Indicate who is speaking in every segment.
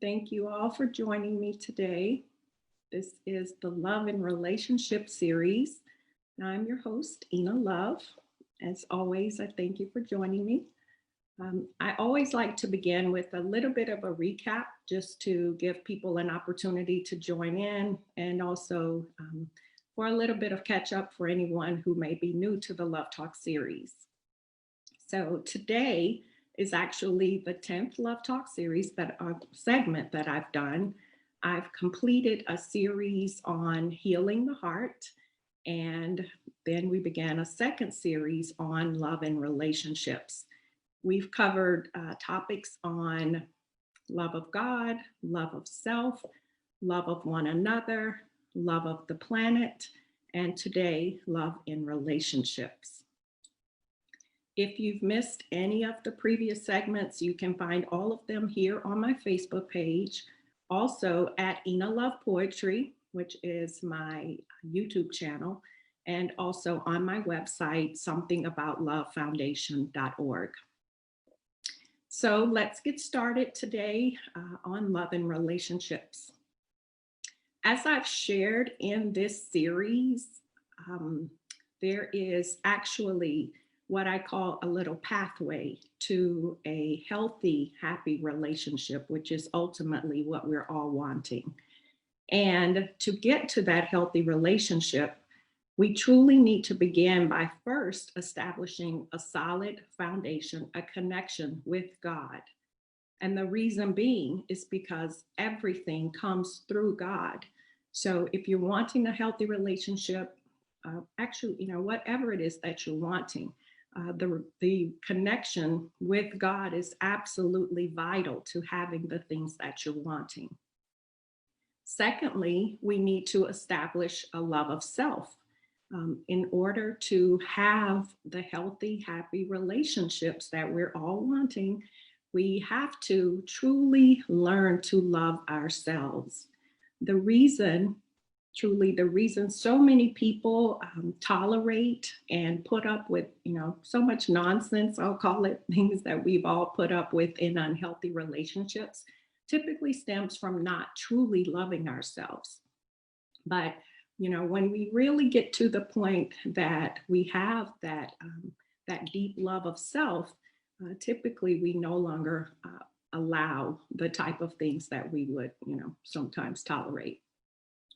Speaker 1: Thank you all for joining me today. This is the Love and Relationship series. I'm your host, Ina Love. As always, I thank you for joining me. I always like to begin with a little bit of a recap just to give people an opportunity to join in and also for a little bit of catch up for anyone who may be new to the Love Talk series. So today is actually the 10th Love Talk series segment that I've done. I've completed a series on healing the heart, and then we began a second series on love and relationships. We've covered topics on love of God, love of self, love of one another, love of the planet, and today, love in relationships. If you've missed any of the previous segments, you can find all of them here on my Facebook page. Also at Ina Love Poetry, which is my YouTube channel, and also on my website, somethingaboutlove.foundation.org. So let's get started today on love and relationships. As I've shared in this series, there is actually what I call a little pathway to a healthy, happy relationship, which is ultimately what we're all wanting. And to get to that healthy relationship, we truly need to begin by first establishing a solid foundation, a connection with God. And the reason being is because everything comes through God. So if you're wanting a healthy relationship, whatever it is that you're wanting, the connection with God is absolutely vital to having the things that you're wanting. Secondly, we need to establish a love of self. In order to have the healthy, happy relationships that we're all wanting, we have to truly learn to love ourselves. The reason so many people tolerate and put up with, so much nonsense, I'll call it, things that we've all put up with in unhealthy relationships, typically stems from not truly loving ourselves. But, when we really get to the point that we have that deep love of self, typically we no longer allow the type of things that we would, sometimes tolerate.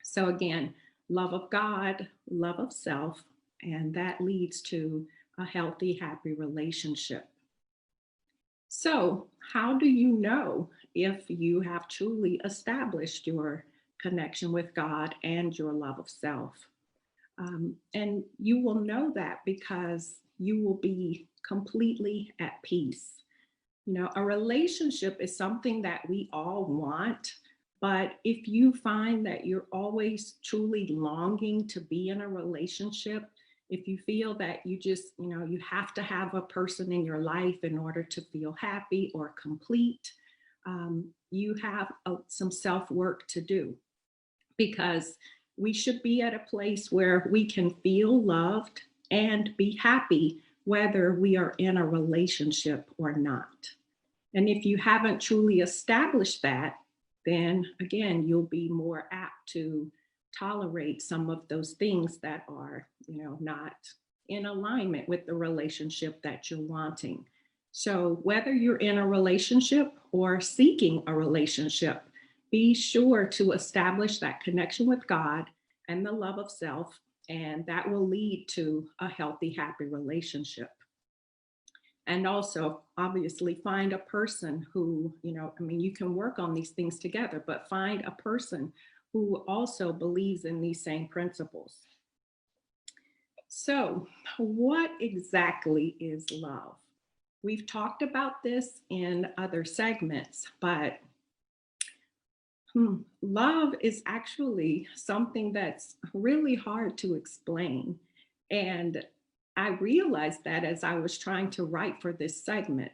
Speaker 1: So again, love of God, love of self, and that leads to a healthy, happy relationship. So how do you know if you have truly established your connection with God and your love of self? And you will know that because you will be completely at peace. A relationship is something that we all want. But if you find that you're always truly longing to be in a relationship, if you feel that you just, you have to have a person in your life in order to feel happy or complete, you have some self-work to do, because we should be at a place where we can feel loved and be happy whether we are in a relationship or not. And if you haven't truly established that, then again, you'll be more apt to tolerate some of those things that are, not in alignment with the relationship that you're wanting. So whether you're in a relationship or seeking a relationship, be sure to establish that connection with God and the love of self, and that will lead to a healthy, happy relationship. And also, obviously, find a person who, you can work on these things together, but find a person who also believes in these same principles. So, what exactly is love? We've talked about this in other segments, but love is actually something that's really hard to explain. And I realized that as I was trying to write for this segment.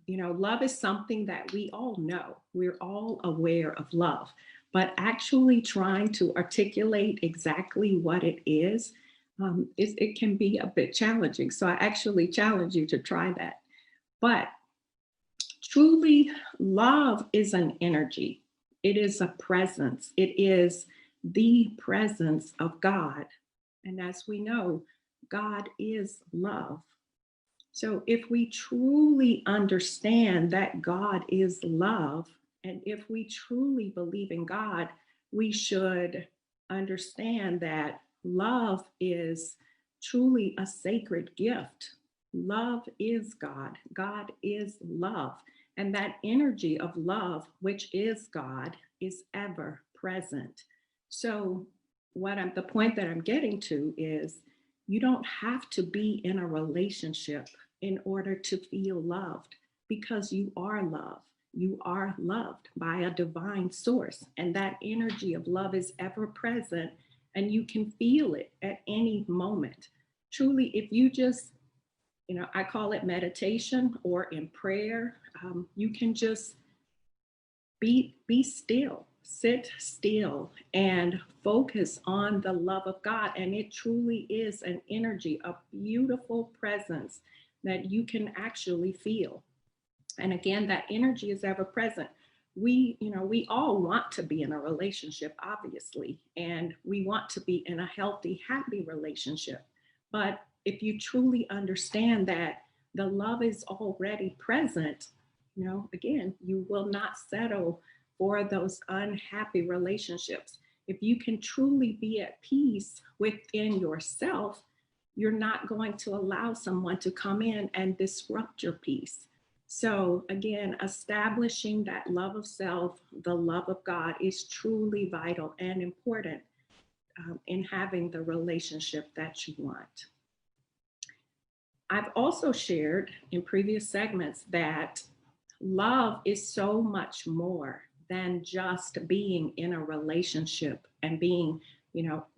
Speaker 1: Love is something that we all know. We're all aware of love, but actually trying to articulate exactly what it is, it can be a bit challenging. So I actually challenge you to try that. But truly, love is an energy. It is a presence. It is the presence of God. And as we know, God is love. So if we truly understand that God is love, and if we truly believe in God, we should understand that love is truly a sacred gift. Love is God. God is love. And that energy of love, which is God, is ever present. So the point that I'm getting to is you don't have to be in a relationship in order to feel loved, because you are love. You are loved by a divine source, and that energy of love is ever present, and you can feel it at any moment. Truly, if you just, I call it meditation or in prayer, you can just be still, sit still, and focus on the love of God. And it truly is an energy, a beautiful presence that you can actually feel. And again, that energy is ever present. We all want to be in a relationship, obviously, and we want to be in a healthy, happy relationship. But if you truly understand that the love is already present, again, you will not settle for those unhappy relationships. If you can truly be at peace within yourself, you're not going to allow someone to come in and disrupt your peace. So, again, establishing that love of self, the love of God, is truly vital and important in having the relationship that you want. I've also shared in previous segments that love is so much more than just being in a relationship and being,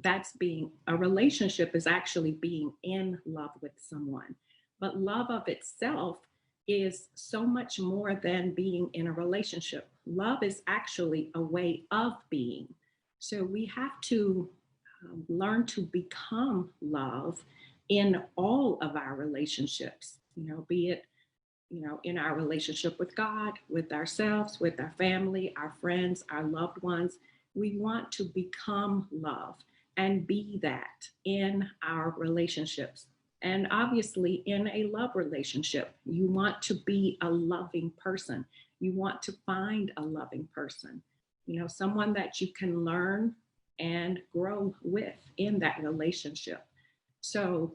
Speaker 1: that's being a relationship is actually being in love with someone. But love of itself is so much more than being in a relationship. Love is actually a way of being. So we have to learn to become love in all of our relationships, be it, in our relationship with God, with ourselves, with our family, our friends, our loved ones. We want to become love and be that in our relationships. And obviously, in a love relationship, you want to be a loving person. You want to find a loving person, someone that you can learn and grow with in that relationship. So,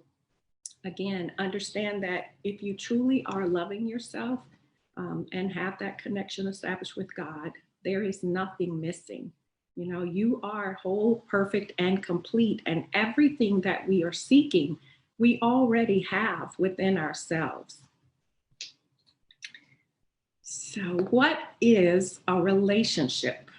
Speaker 1: again, understand that if you truly are loving yourself and have that connection established with God, there is nothing missing. You are whole, perfect, and complete, and everything that we are seeking, we already have within ourselves. So, what is a relationship?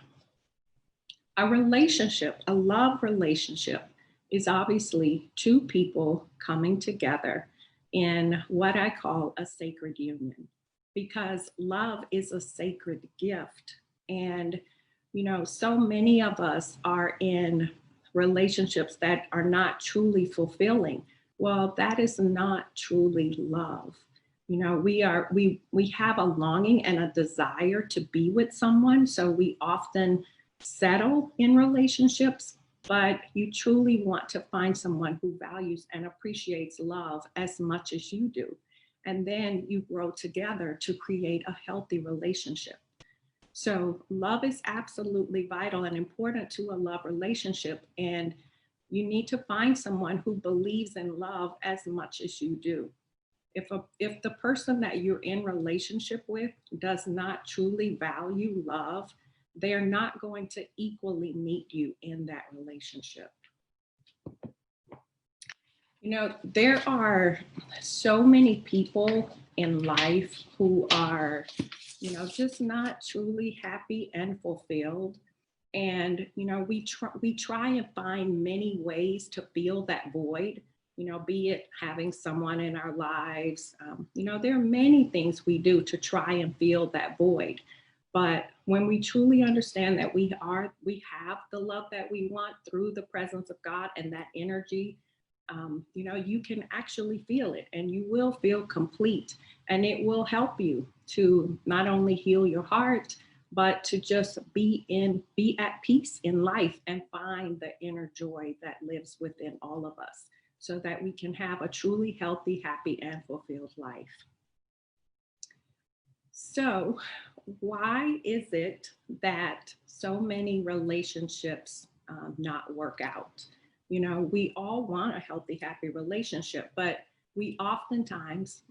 Speaker 1: A relationship, a love relationship, is obviously two people coming together in what I call a sacred union, because love is a sacred gift. And, so many of us are in relationships that are not truly fulfilling. Well, that is not truly love. We have a longing and a desire to be with someone, so we often settle in relationships, but you truly want to find someone who values and appreciates love as much as you do. And then you grow together to create a healthy relationship. So love is absolutely vital and important to a love relationship. And you need to find someone who believes in love as much as you do. If the person that you're in relationship with does not truly value love, they're not going to equally meet you in that relationship. There are so many people in life who are, just not truly happy and fulfilled. And, we try and find many ways to fill that void, be it having someone in our lives. There are many things we do to try and fill that void. But when we truly understand that we have the love that we want through the presence of God and that energy, you can actually feel it, and you will feel complete, and it will help you to not only heal your heart, but to just be at peace in life and find the inner joy that lives within all of us so that we can have a truly healthy, happy, and fulfilled life. So, why is it that so many relationships not work out? You know, we all want a healthy, happy relationship, but we oftentimes,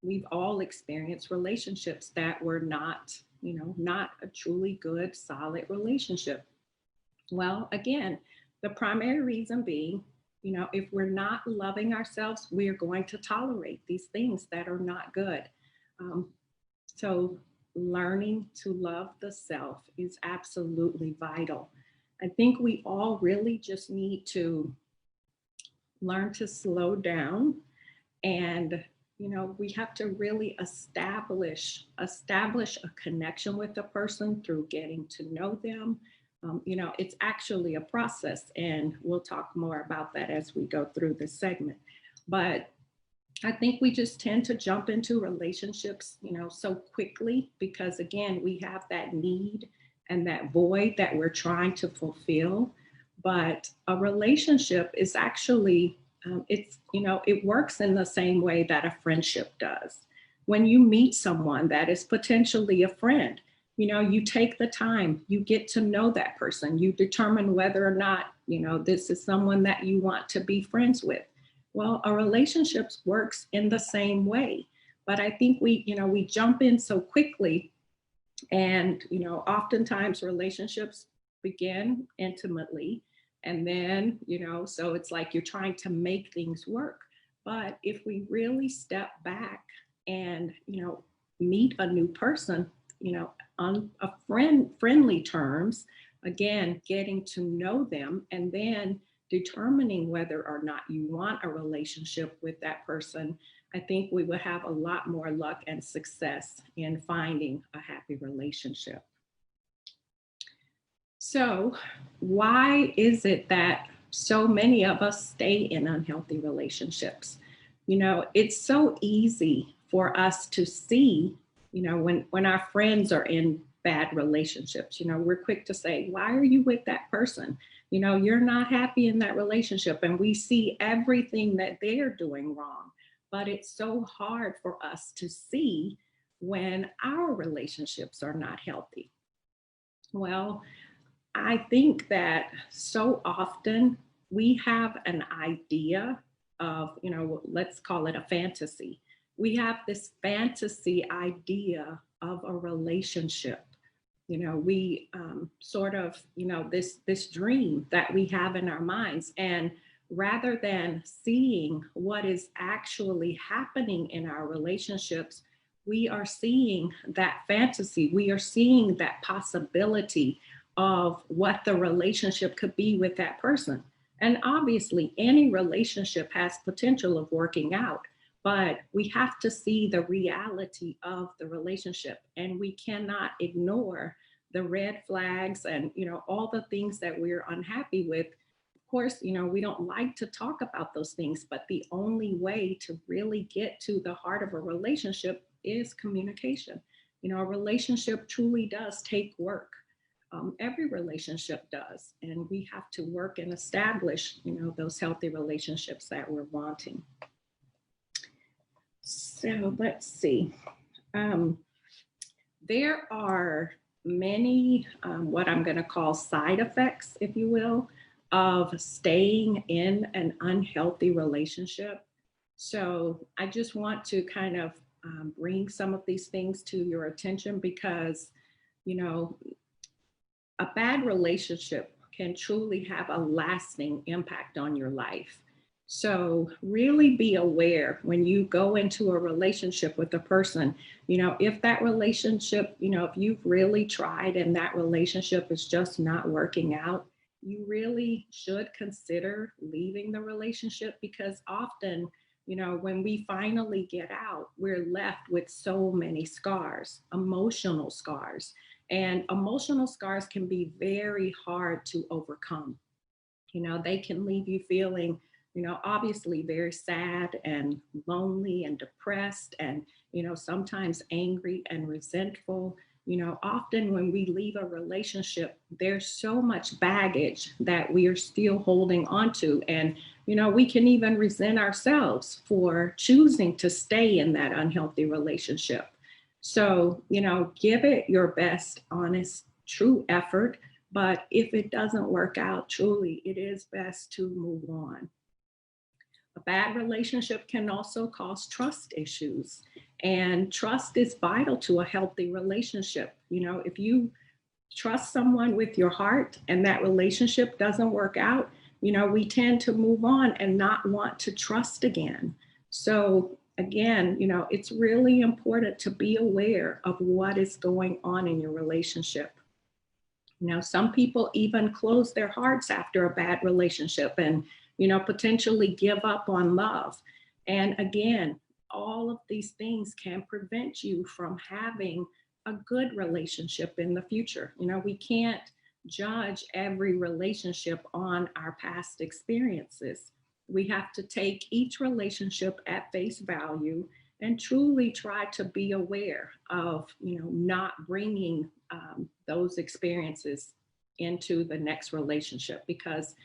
Speaker 1: we've all experienced relationships that were not, not a truly good, solid relationship. Well, again, the primary reason being, if we're not loving ourselves, we are going to tolerate these things that are not good. Um, so, learning to love the self is absolutely vital. I think we all really just need to learn to slow down, and we have to really establish a connection with the person through getting to know them. It's actually a process, and we'll talk more about that as we go through this segment. But I think we just tend to jump into relationships, so quickly because, again, we have that need and that void that we're trying to fulfill. But a relationship is actually, it works in the same way that a friendship does. When you meet someone that is potentially a friend, you take the time, you get to know that person, you determine whether or not, this is someone that you want to be friends with. Well, a relationship works in the same way, but I think we jump in so quickly, and oftentimes relationships begin intimately, and then so it's like you're trying to make things work. But if we really step back and meet a new person, on a friendly terms, again, getting to know them, and then determining whether or not you want a relationship with that person, I think we would have a lot more luck and success in finding a happy relationship. So, why is it that so many of us stay in unhealthy relationships? It's so easy for us to see, when our friends are in bad relationships, we're quick to say, why are you with that person? You're not happy in that relationship. And we see everything that they're doing wrong. But it's so hard for us to see when our relationships are not healthy. Well, I think that so often we have an idea of, let's call it a fantasy. We have this fantasy idea of a relationship. We sort of, this dream that we have in our minds. And rather than seeing what is actually happening in our relationships, we are seeing that fantasy. We are seeing that possibility of what the relationship could be with that person. And obviously, any relationship has potential of working out, but we have to see the reality of the relationship, and we cannot ignore the red flags and all the things that we're unhappy with. Of course, we don't like to talk about those things, but the only way to really get to the heart of a relationship is communication. A relationship truly does take work. Every relationship does, and we have to work and establish those healthy relationships that we're wanting. So let's see. There are many what I'm going to call side effects, if you will, of staying in an unhealthy relationship. So I just want to kind of bring some of these things to your attention because you know a bad relationship can truly have a lasting impact on your life. So, really be aware when you go into a relationship with a person, if that relationship, if you've really tried and that relationship is just not working out, you really should consider leaving the relationship because often, when we finally get out, we're left with so many scars, emotional scars. And emotional scars can be very hard to overcome. They can leave you feeling, obviously very sad and lonely and depressed and, sometimes angry and resentful. Often when we leave a relationship, there's so much baggage that we are still holding on to. And, we can even resent ourselves for choosing to stay in that unhealthy relationship. So, give it your best, honest, true effort. But if it doesn't work out, truly, it is best to move on. A bad relationship can also cause trust issues, and trust is vital to a healthy relationship. If you trust someone with your heart and that relationship doesn't work out, we tend to move on and not want to trust again. So, again, it's really important to be aware of what is going on in your relationship. Some people even close their hearts after a bad relationship and, potentially give up on love. And again, all of these things can prevent you from having a good relationship in the future. We can't judge every relationship on our past experiences. We have to take each relationship at face value and truly try to be aware of, not bringing those experiences into the next relationship, because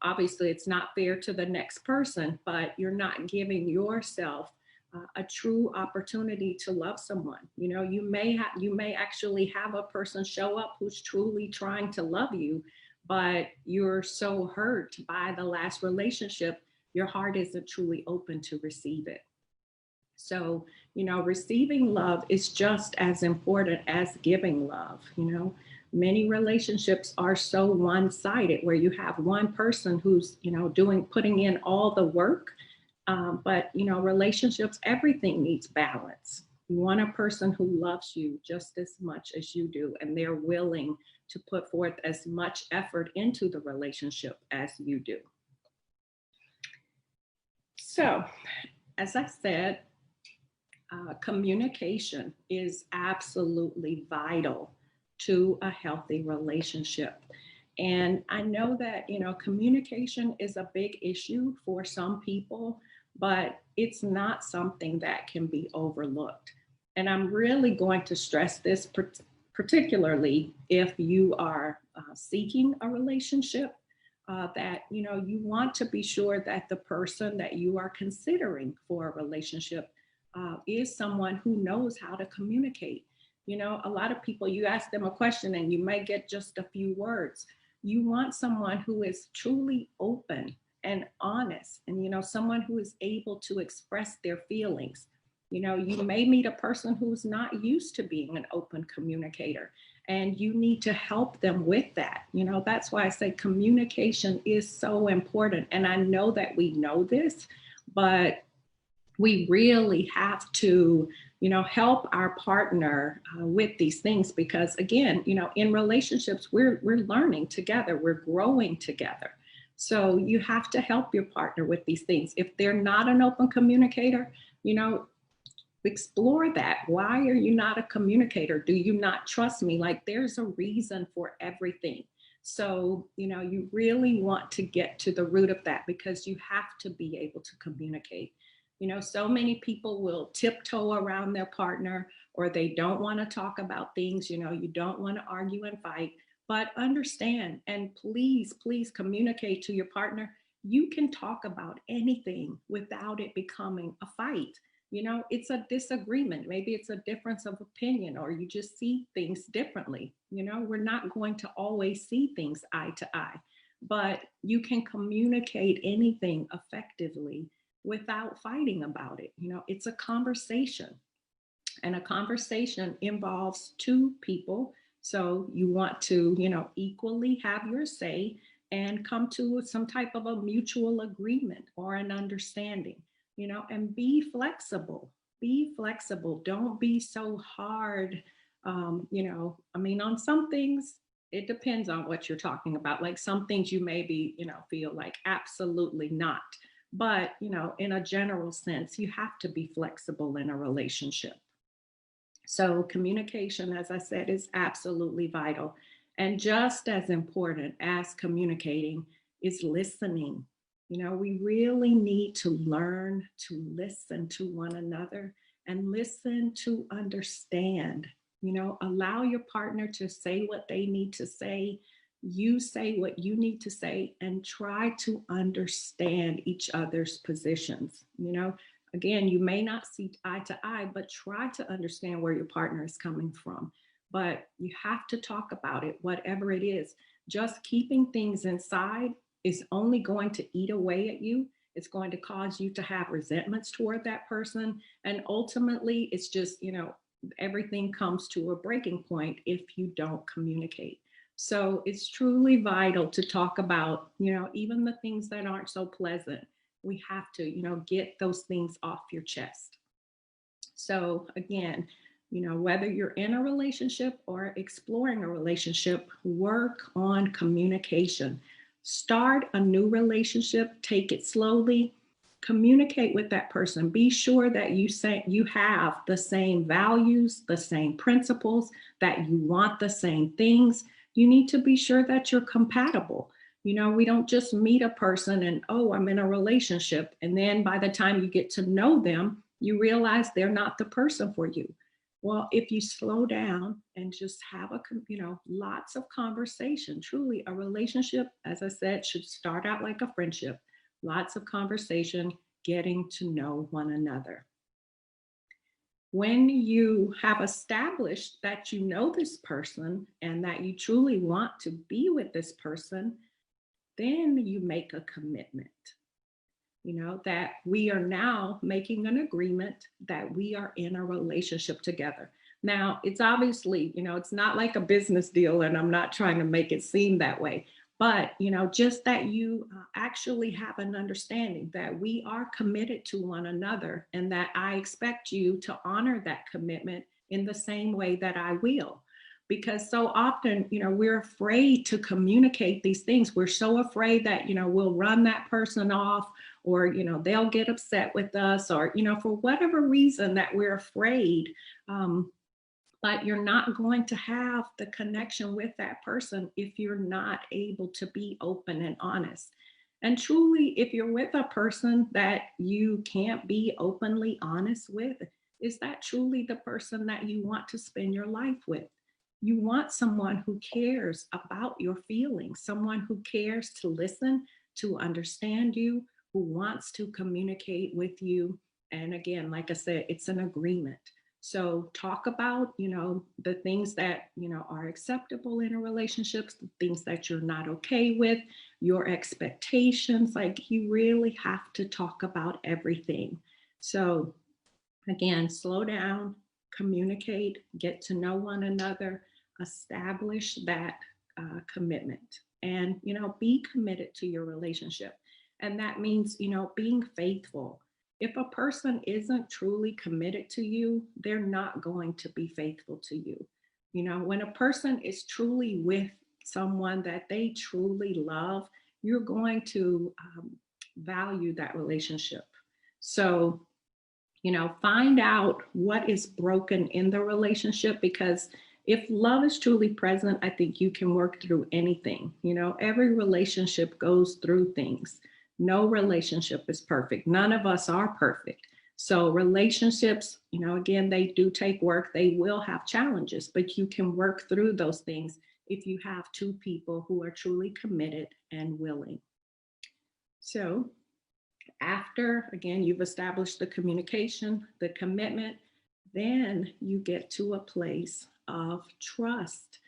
Speaker 1: obviously it's not fair to the next person, but you're not giving yourself a true opportunity to love someone. You may actually have a person show up who's truly trying to love you, but you're so hurt by the last relationship, your heart isn't truly open to receive it. So, receiving love is just as important as giving love. Many relationships are so one-sided where you have one person who's, putting in all the work. But, relationships, everything needs balance. You want a person who loves you just as much as you do, and they're willing to put forth as much effort into the relationship as you do. So, as I said, communication is absolutely vital to a healthy relationship. And I know that, communication is a big issue for some people, but it's not something that can be overlooked. And I'm really going to stress this particularly if you are seeking a relationship, that, you want to be sure that the person that you are considering for a relationship is someone who knows how to communicate. A lot of people, you ask them a question and you may get just a few words. You want someone who is truly open and honest, and, someone who is able to express their feelings. You may meet a person who's not used to being an open communicator, and you need to help them with that. That's why I say communication is so important. And I know that we know this, but we really have to, help our partner with these things, because again, in relationships, we're learning together, we're growing together. So you have to help your partner with these things. If they're not an open communicator, explore that. Why are you not a communicator? Do you not trust me? Like, there's a reason for everything. So, you really want to get to the root of that, because you have to be able to communicate. So many people will tiptoe around their partner, or they don't want to talk about things. You don't want to argue and fight, but understand and please, please communicate to your partner. You can talk about anything without it becoming a fight. It's a disagreement. Maybe it's a difference of opinion, or you just see things differently. We're not going to always see things eye to eye, but you can communicate anything effectively without fighting about it. It's a conversation, and a conversation involves two people. So you want to, equally have your say and come to some type of a mutual agreement or an understanding, and be flexible. Be flexible. Don't be so hard. On some things, it depends on what you're talking about. Like some things you maybe, feel like absolutely not. But, in a general sense, you have to be flexible in a relationship. So communication, as I said, is absolutely vital. And just as important as communicating is listening. We really need to learn to listen to one another and listen to understand. Allow your partner to say what they need to say. You say what you need to say and try to understand each other's positions. Again, you may not see eye to eye, but try to understand where your partner is coming from. But you have to talk about it, whatever it is. Just keeping things inside is only going to eat away at you. It's going to cause you to have resentments toward that person. And ultimately, it's just, everything comes to a breaking point if you don't communicate. So it's truly vital to talk about, even the things that aren't so pleasant. We have to, get those things off your chest. So again, whether you're in a relationship or exploring a relationship, work on communication. Start a new relationship, take it slowly, communicate with that person. Be sure that you have the same values, the same principles, that you want the same things. You need to be sure that you're compatible. We don't just meet a person and, oh, I'm in a relationship. And then by the time you get to know them, you realize they're not the person for you. Well, if you slow down and just have lots of conversation, truly a relationship, as I said, should start out like a friendship, lots of conversation, getting to know one another. When you have established that you know this person and that you truly want to be with this person, then you make a commitment, that we are now making an agreement that we are in a relationship together. Now, it's obviously, it's not like a business deal, and I'm not trying to make it seem that way. But, just that you actually have an understanding that we are committed to one another and that I expect you to honor that commitment in the same way that I will. Because so often, we're afraid to communicate these things. We're so afraid that, we'll run that person off, or, they'll get upset with us, or, for whatever reason that we're afraid. But you're not going to have the connection with that person if you're not able to be open and honest. And truly, if you're with a person that you can't be openly honest with, is that truly the person that you want to spend your life with? You want someone who cares about your feelings, someone who cares to listen, to understand you, who wants to communicate with you. And again, like I said, it's an agreement. So talk about, the things that, are acceptable in a relationship, the things that you're not okay with, your expectations. Like, you really have to talk about everything. So again, slow down, communicate, get to know one another, establish that commitment, and, be committed to your relationship. And that means, being faithful. If a person isn't truly committed to you, they're not going to be faithful to you. When a person is truly with someone that they truly love, you're going to value that relationship. So, find out what is broken in the relationship, because if love is truly present, I think you can work through anything. Every relationship goes through things. No relationship is perfect. None of us are perfect. So relationships, again, they do take work. They will have challenges, but you can work through those things if you have two people who are truly committed and willing. So after, again, you've established the communication, the commitment, then you get to a place of trust.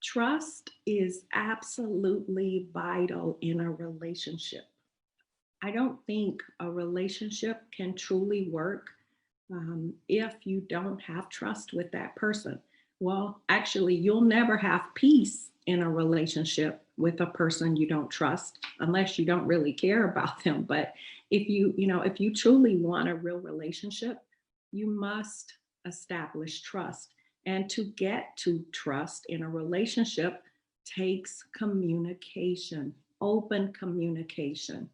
Speaker 1: Trust is absolutely vital in a relationship. I don't think a relationship can truly work if you don't have trust with that person. Well, actually, you'll never have peace in a relationship with a person you don't trust, unless you don't really care about them. But if you truly want a real relationship, you must establish trust. And to get to trust in a relationship takes communication, open communication.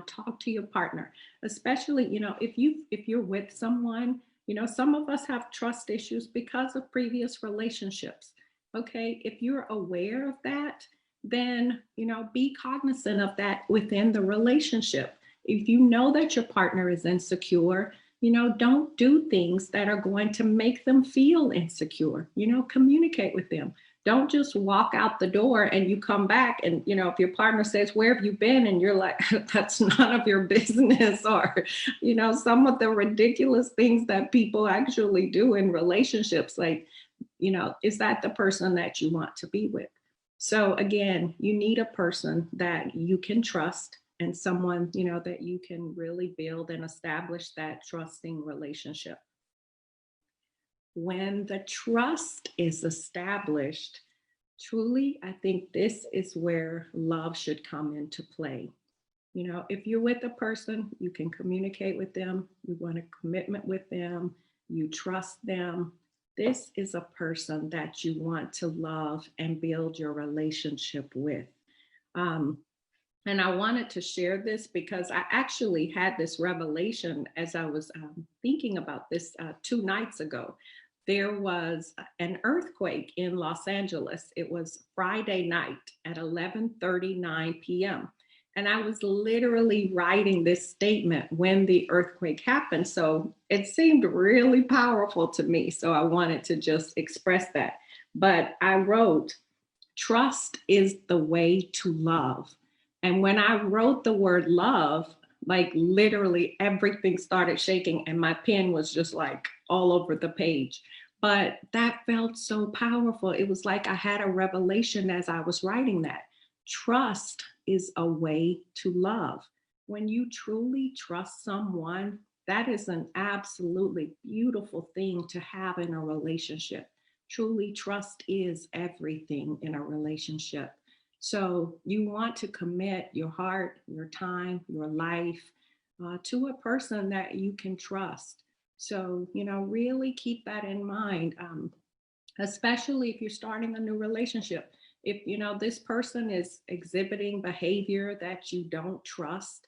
Speaker 1: Talk to your partner, especially, if you're with someone, some of us have trust issues because of previous relationships. Okay, if you're aware of that, then, be cognizant of that within the relationship. If you know that your partner is insecure, Don't do things that are going to make them feel insecure. Communicate with them. Don't just walk out the door and you come back and, if your partner says, "Where have you been?" And you're like, "That's none of your business." Or, some of the ridiculous things that people actually do in relationships, like, is that the person that you want to be with? So again, you need a person that you can trust, and someone, that you can really build and establish that trusting relationship. When the trust is established, truly, I think this is where love should come into play. If you're with a person, you can communicate with them, you want a commitment with them, you trust them. This is a person that you want to love and build your relationship with. Um, and I wanted to share this because I actually had this revelation as I was thinking about this 2 nights ago. There was an earthquake in Los Angeles. It was Friday night at 11:39 p.m. And I was literally writing this statement when the earthquake happened. So it seemed really powerful to me. So I wanted to just express that. But I wrote, "Trust is the way to love." And when I wrote the word love, like literally everything started shaking and my pen was just like all over the page. But that felt so powerful. It was like I had a revelation as I was writing that. Trust is a way to love. When you truly trust someone, that is an absolutely beautiful thing to have in a relationship. Truly, trust is everything in a relationship. So you want to commit your heart, your time, your life to a person that you can trust. So, really keep that in mind, especially if you're starting a new relationship. If, this person is exhibiting behavior that you don't trust,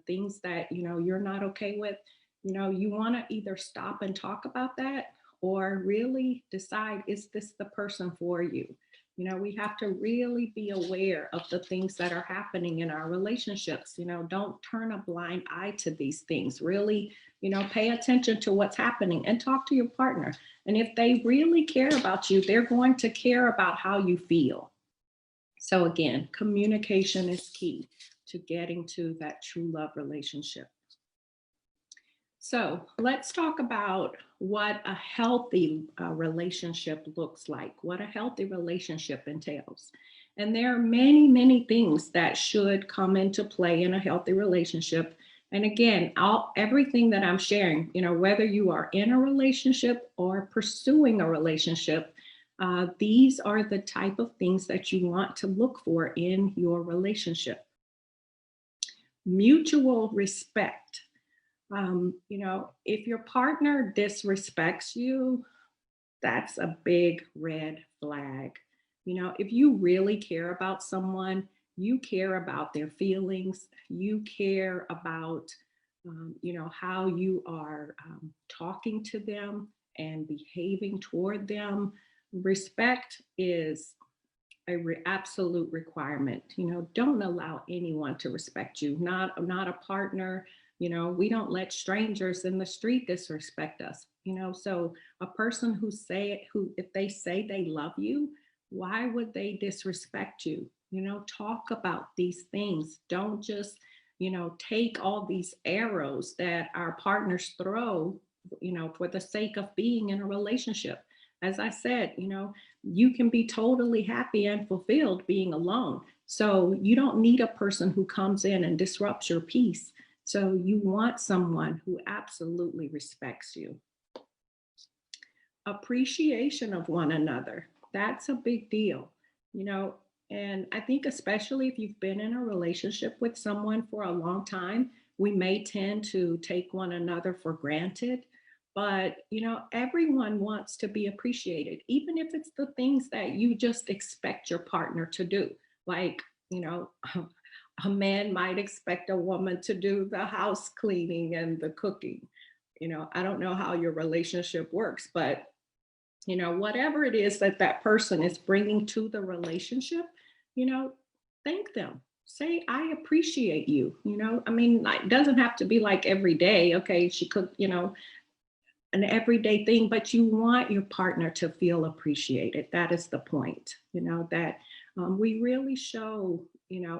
Speaker 1: things that, you're not okay with, you want to either stop and talk about that or really decide, is this the person for you? We have to really be aware of the things that are happening in our relationships. Don't turn a blind eye to these things. Really, pay attention to what's happening and talk to your partner. And if they really care about you, they're going to care about how you feel. So again, communication is key to getting to that true love relationship. So let's talk about what a healthy relationship looks like, what a healthy relationship entails. And there are many, many things that should come into play in a healthy relationship. And again, everything that I'm sharing, whether you are in a relationship or pursuing a relationship, these are the type of things that you want to look for in your relationship. Mutual respect. If your partner disrespects you, that's a big red flag. If you really care about someone, you care about their feelings, you care about, how you are talking to them and behaving toward them. Respect is absolute requirement. Don't allow anyone to respect you, not a partner. We don't let strangers in the street disrespect us. So a person who if they say they love you, why would they disrespect you? Talk about these things. Don't just take all these arrows that our partners throw, for the sake of being in a relationship. As I said, you can be totally happy and fulfilled being alone. So you don't need a person who comes in and disrupts your peace. So you want someone who absolutely respects you. Appreciation of one another. That's a big deal, you know. And I think, especially if you've been in a relationship with someone for a long time, we may tend to take one another for granted. But, everyone wants to be appreciated, even if it's the things that you just expect your partner to do. Like, you know, a man might expect a woman to do the house cleaning and the cooking. I don't know how your relationship works, but whatever it is that that person is bringing to the relationship, you know, thank them. say, I appreciate you. I mean, it doesn't have to be like every day. Okay, she cooked, an everyday thing, but you want your partner to feel appreciated. That is the point, that we really show,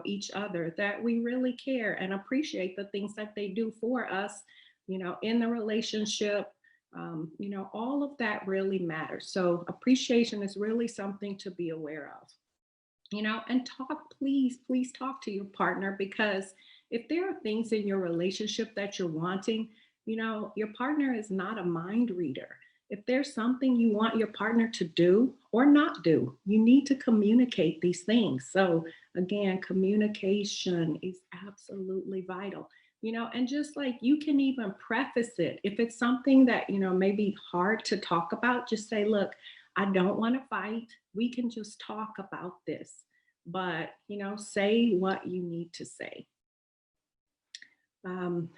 Speaker 1: each other that we really care and appreciate the things that they do for us, in the relationship. All of that really matters. So appreciation is really something to be aware of, and please talk to your partner, because if there are things in your relationship that you're wanting, your partner is not a mind reader. If there's something you want your partner to do or not do, you need to communicate these things. So again, communication is absolutely vital. And just like, you can even preface it. If it's something that, may be hard to talk about, just say, look, I don't want to fight. We can just talk about this, but, say what you need to say. Um,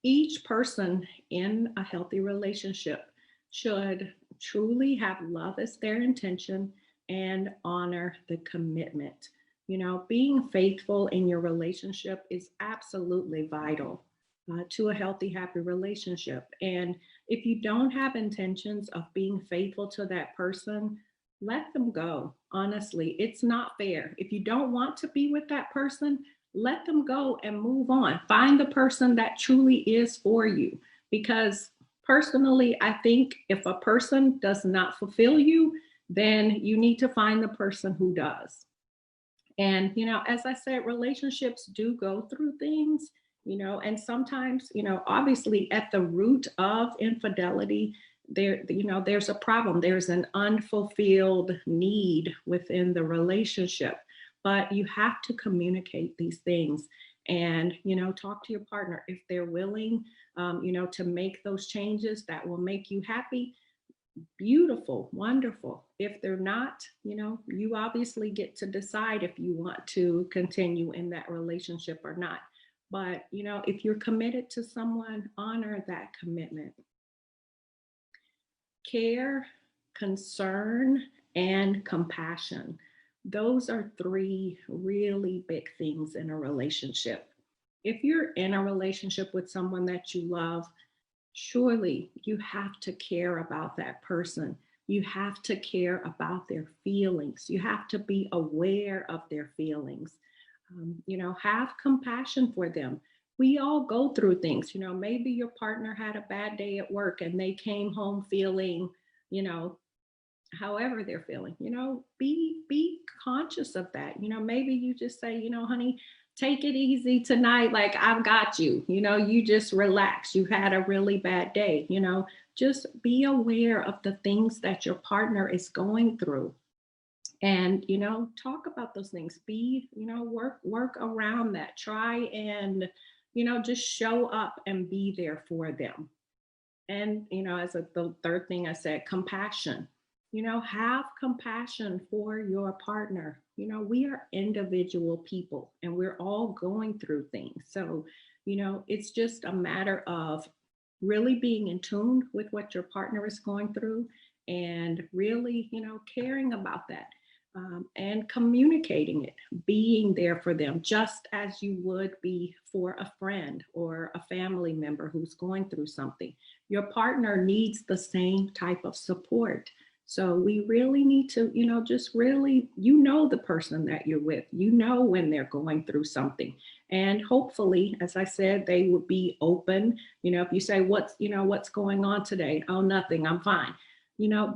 Speaker 1: each person in a healthy relationship should truly have love as their intention and honor the commitment. Being faithful in your relationship is absolutely vital to a healthy, happy relationship. And if you don't have intentions of being faithful to that person, let them go. Honestly, it's not fair. If you don't want to be with that person, let them go and move on. Find the person that truly is for you. Because personally, I think if a person does not fulfill you, then you need to find the person who does. And, as I said, relationships do go through things, and sometimes, obviously at the root of infidelity, there's a problem. There's an unfulfilled need within the relationship, but you have to communicate these things and, talk to your partner if they're willing, to make those changes that will make you happy. Beautiful, wonderful. If they're not, you obviously get to decide if you want to continue in that relationship or not. But, if you're committed to someone, honor that commitment. Care, concern, and compassion. Those are three really big things in a relationship. If you're in a relationship with someone that you love, surely you have to care about that person. You have to care about their feelings. You have to be aware of their feelings. Have compassion for them. We all go through things. Maybe your partner had a bad day at work and they came home feeling, you know, however they're feeling. Be conscious of that. Maybe you just say, honey, take it easy tonight, like I've got you. You just relax. You had a really bad day. Just be aware of the things that your partner is going through, and talk about those things. Be, work around that. Try and, just show up and be there for them. And, as the third thing I said, compassion. Have compassion for your partner. We are individual people and we're all going through things. So, it's just a matter of really being in tune with what your partner is going through, and really, caring about that, and communicating it, being there for them, just as you would be for a friend or a family member who's going through something. Your partner needs the same type of support. So we really need to, just really, the person that you're with, when they're going through something. And hopefully, as I said, they would be open. If you say, what's going on today? Oh, nothing, I'm fine.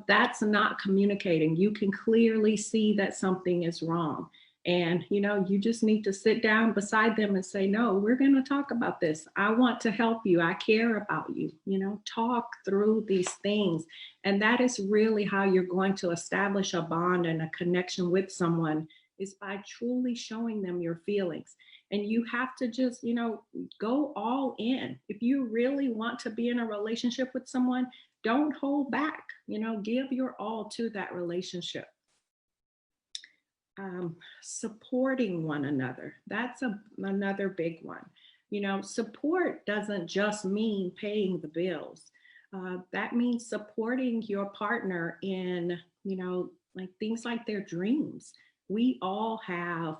Speaker 1: That's not communicating. You can clearly see that something is wrong. And, you just need to sit down beside them and say, no, we're going to talk about this. I want to help you. I care about you. Talk through these things. And that is really how you're going to establish a bond and a connection with someone, is by truly showing them your feelings. And you have to just, go all in. If you really want to be in a relationship with someone, don't hold back, give your all to that relationship. Supporting one another. That's another big one. Support doesn't just mean paying the bills. That means supporting your partner in, like things like their dreams. we all have,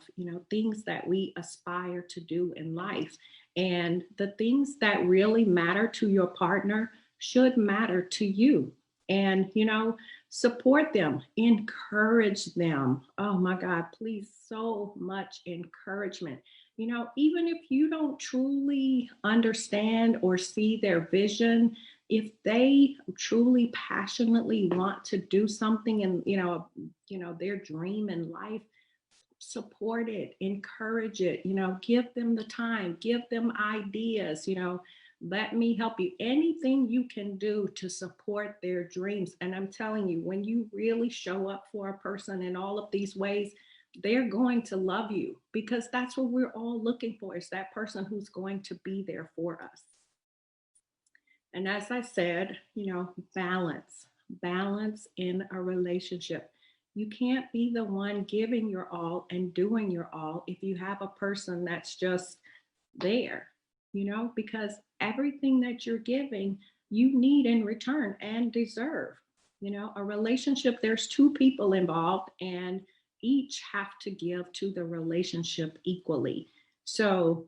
Speaker 1: things that we aspire to do in life. And the things that really matter to your partner should matter to you. And, support them, encourage them. Oh my God, please, so much encouragement. Even if you don't truly understand or see their vision, if they truly passionately want to do something and their dream in life, support it, encourage it, give them the time, give them ideas, let me help you. Anything you can do to support their dreams. And I'm telling you, when you really show up for a person in all of these ways, they're going to love you, because that's what we're all looking for, is that person who's going to be there for us. And as I said, balance in a relationship. You can't be the one giving your all and doing your all if you have a person that's just there, because everything that you're giving, you need in return and deserve. A relationship, there's two people involved, and each have to give to the relationship equally. So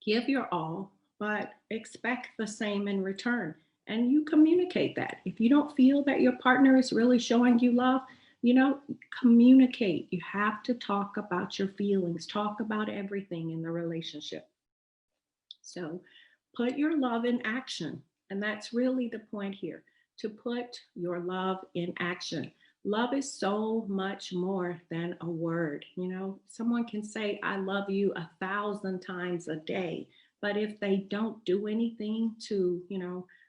Speaker 1: give your all, but expect the same in return. And you communicate that. If you don't feel that your partner is really showing you love, you know, communicate. You have to talk about your feelings, talk about everything in the relationship. So put your love in action. And that's really the point here, to put your love in action. Love is so much more than a word. Someone can say, I love you 1,000 times a day. But if they don't do anything to,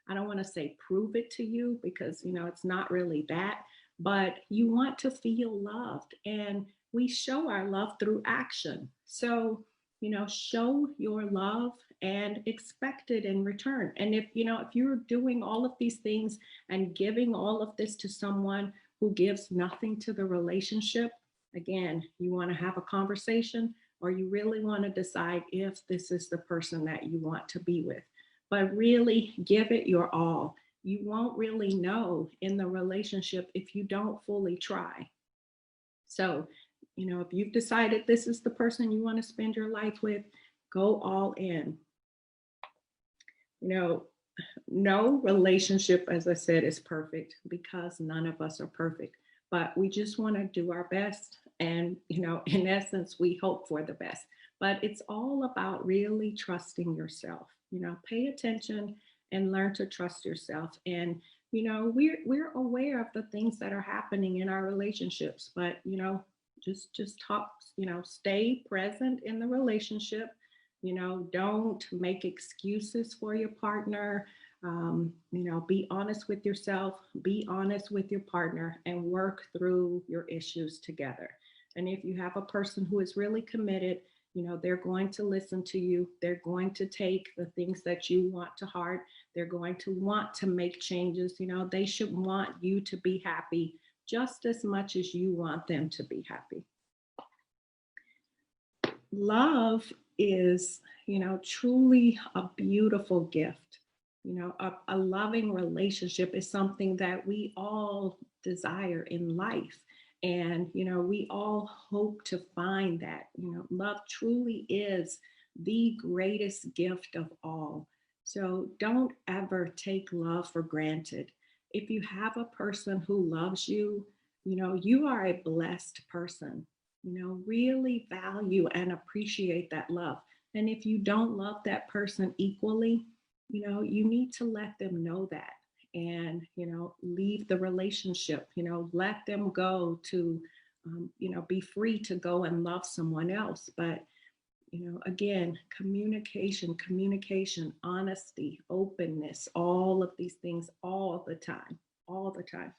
Speaker 1: I don't want to say prove it to you, because, it's not really that, but you want to feel loved. And we show our love through action. So, show your love and expect it in return. And if you're doing all of these things and giving all of this to someone who gives nothing to the relationship, again, you want to have a conversation, or you really want to decide if this is the person that you want to be with. But really give it your all. You won't really know in the relationship if you don't fully try. So, if you've decided this is the person you want to spend your life with, go all in. You know, no relationship, as I said, is perfect, because none of us are perfect. But we just want to do our best. And, in essence, we hope for the best. But it's all about really trusting yourself. Pay attention and learn to trust yourself. And, we're aware of the things that are happening in our relationships, but, just talk, stay present in the relationship. Don't make excuses for your partner. Be honest with yourself, be honest with your partner, and work through your issues together. And if you have a person who is really committed, they're going to listen to you. They're going to take the things that you want to heart. They're going to want to make changes. They should want you to be happy just as much as you want them to be happy. Love is, truly a beautiful gift. A loving relationship is something that we all desire in life. And, we all hope to find that. Love truly is the greatest gift of all. So don't ever take love for granted. If you have a person who loves you, you are a blessed person. Really value and appreciate that love. And if you don't love that person equally, you need to let them know that, and, leave the relationship, let them go to, be free to go and love someone else. But, again, communication, honesty, openness, all of these things all the time, all the time.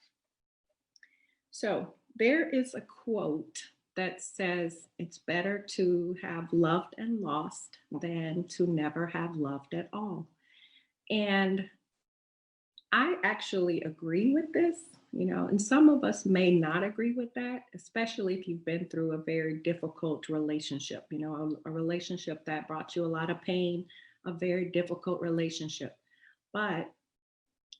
Speaker 1: So there is a quote that says, it's better to have loved and lost than to never have loved at all. And I actually agree with this, and some of us may not agree with that, especially if you've been through a very difficult relationship, a relationship that brought you a lot of pain, a very difficult relationship. But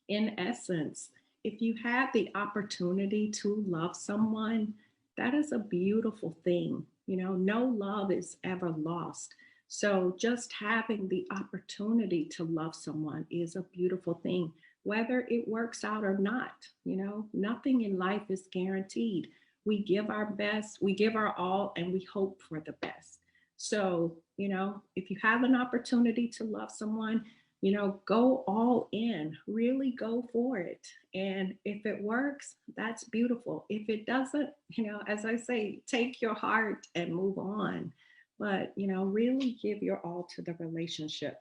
Speaker 1: in essence, if you had the opportunity to love someone, that is a beautiful thing. You know, no love is ever lost. So just having the opportunity to love someone is a beautiful thing, whether it works out or not. You know, nothing in life is guaranteed. We give our best, we give our all, and we hope for the best. So, you know, if you have an opportunity to love someone, you know, go all in, really go for it. And if it works, that's beautiful. If it doesn't, you know, as I say, take your heart and move on. But, you know, really give your all to the relationship.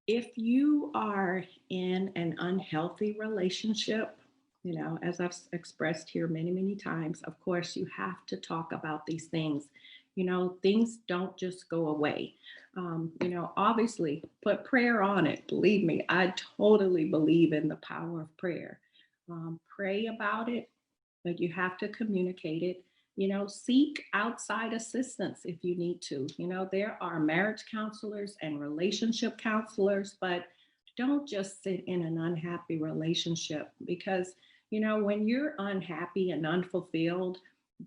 Speaker 1: If you are in an unhealthy relationship, you know, as I've expressed here many, many times, of course, you have to talk about these things. You know, things don't just go away. You know, obviously, put prayer on it. Believe me, I totally believe in the power of prayer. Pray about it, but you have to communicate it. You know, seek outside assistance if you need to. You know, there are marriage counselors and relationship counselors, but don't just sit in an unhappy relationship because, you know, when you're unhappy and unfulfilled,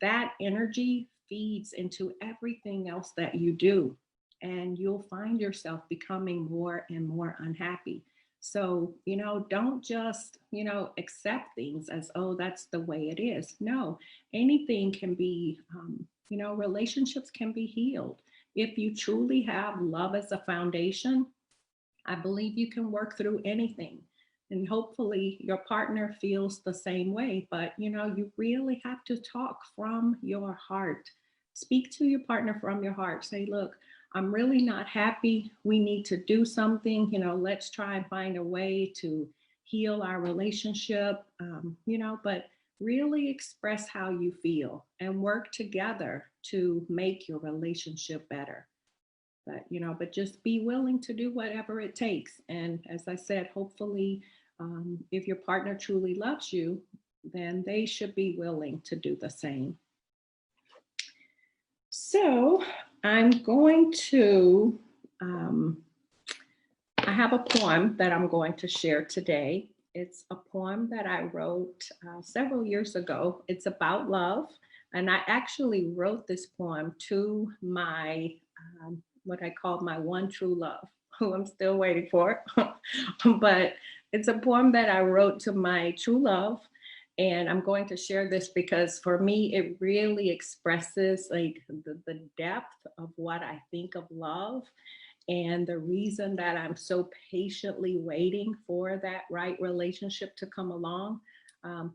Speaker 1: that energy feeds into everything else that you do. And you'll find yourself becoming more and more unhappy. So, you know, don't just, you know, accept things as, oh, that's the way it is. No, anything can be, you know, relationships can be healed. If you truly have love as a foundation, I believe you can work through anything. And hopefully your partner feels the same way. But, you know, you really have to talk from your heart. Speak to your partner from your heart. Say, look, I'm really not happy. We need to do something. You know, let's try and find a way to heal our relationship, you know, but really express how you feel and work together to make your relationship better. But, you know, but just be willing to do whatever it takes. And as I said, hopefully, if your partner truly loves you, then they should be willing to do the same. So I'm going to, I have a poem that I'm going to share today. It's a poem that I wrote several years ago. It's about love. And I actually wrote this poem to my, what I call my one true love, who I'm still waiting for. But it's a poem that I wrote to my true love. And I'm going to share this because for me, it really expresses like the depth of what I think of love and the reason that I'm so patiently waiting for that right relationship to come along.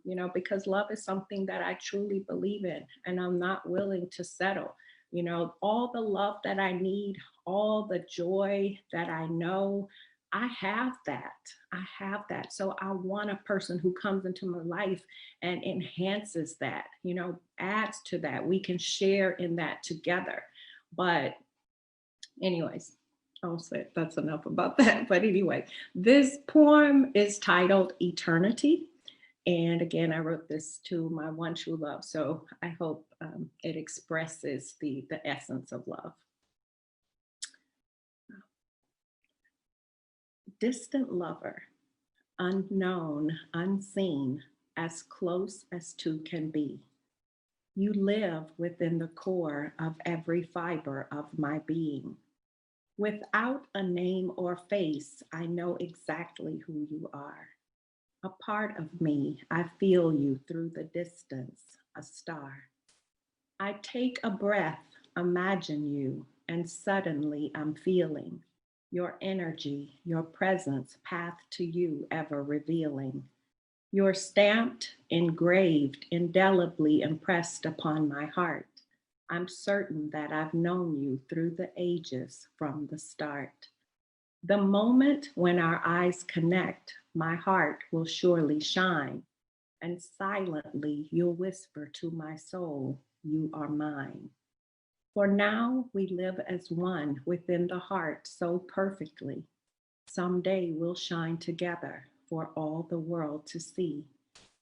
Speaker 1: You know, because love is something that I truly believe in, and I'm not willing to settle. You know, all the love that I need, all the joy that I know, I have that. I have that. So I want a person who comes into my life and enhances that, you know, adds to that. We can share in that together. But, anyways, I'll say that's enough about that. But anyway, this poem is titled Eternity. And again, I wrote this to my one true love. So I hope it expresses the essence of love. Distant lover, unknown, unseen, as close as two can be. You live within the core of every fiber of my being. Without a name or face, I know exactly who you are. A part of me, I feel you through the distance, a star. I take a breath, imagine you, and suddenly I'm feeling your energy, your presence, path to you ever revealing. You're stamped, engraved, indelibly impressed upon my heart. I'm certain that I've known you through the ages from the start. The moment when our eyes connect, my heart will surely shine, and silently you'll whisper to my soul, you are mine. For now we live as one within the heart so perfectly. Someday we'll shine together for all the world to see,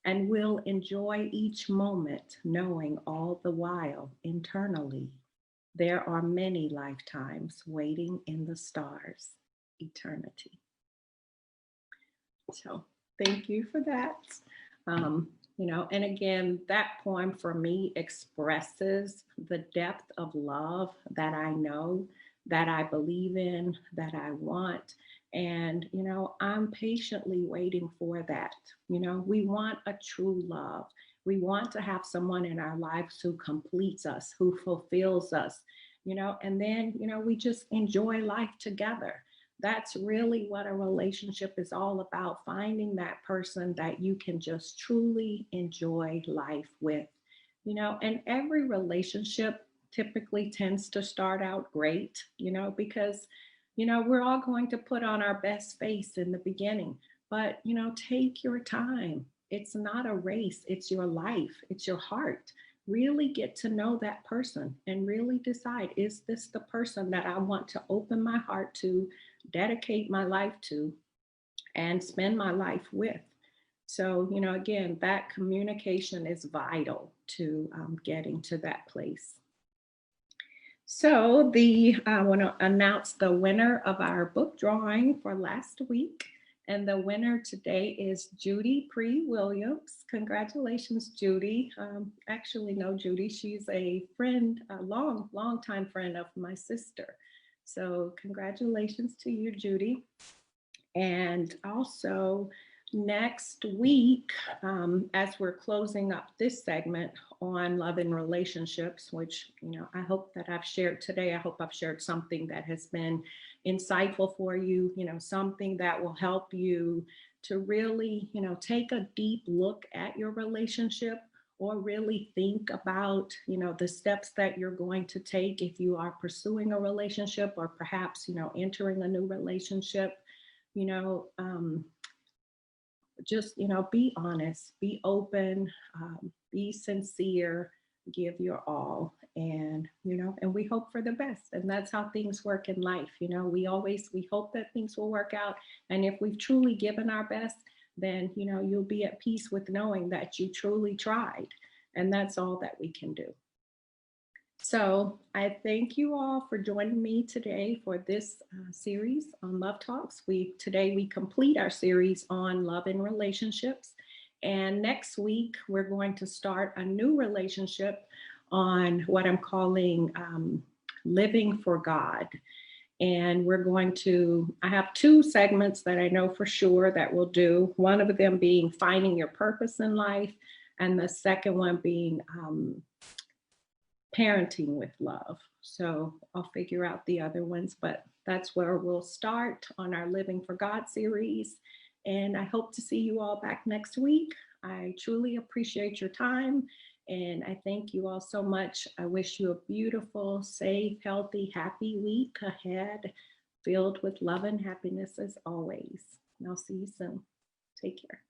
Speaker 1: and we'll enjoy each moment knowing all the while internally there are many lifetimes waiting in the stars, eternity. So thank you for that. You know, and again, that poem for me expresses the depth of love that I know, that I believe in, that I want. And, you know, I'm patiently waiting for that. You know, we want a true love. We want to have someone in our lives who completes us, who fulfills us, you know, and then, you know, we just enjoy life together. That's really what a relationship is all about, finding that person that you can just truly enjoy life with. You know, and every relationship typically tends to start out great, you know, because, you know, we're all going to put on our best face in the beginning, but, you know, take your time. It's not a race, it's your life, it's your heart. Really get to know that person and really decide, is this the person that I want to open my heart to, dedicate my life to, and spend my life with? So, you know, again, that communication is vital to getting to that place. So, I want to announce the winner of our book drawing for last week. And the winner today is Judy Pre Williams. Congratulations, Judy. Actually, no, Judy, she's a friend, a long time friend of my sister. So, congratulations to you, Judy. And also, next week, as we're closing up this segment on love and relationships, which, you know, I hope that I've shared today, I hope I've shared something that has been insightful for you, you know, something that will help you to really, you know, take a deep look at your relationship, or really think about, you know, the steps that you're going to take if you are pursuing a relationship, or perhaps, you know, entering a new relationship. You know, just, you know, be honest, be open, be sincere, give your all. And, you know, and we hope for the best. And that's how things work in life. You know, we hope that things will work out. And if we've truly given our best, then, you know, you'll be at peace with knowing that you truly tried. And that's all that we can do. So I thank you all for joining me today for this series on Love Talks. Today we complete our series on love and relationships, and next week we're going to start a new relationship on what I'm calling living for God. And I have two segments that I know for sure that we'll do. One of them being finding your purpose in life, and the second one being parenting with love. So I'll figure out the other ones, but that's where we'll start on our Living for God series. And I hope to see you all back next week. I truly appreciate your time, and I thank you all so much. I wish you a beautiful, safe, healthy, happy week ahead, filled with love and happiness as always. And I'll see you soon. Take care.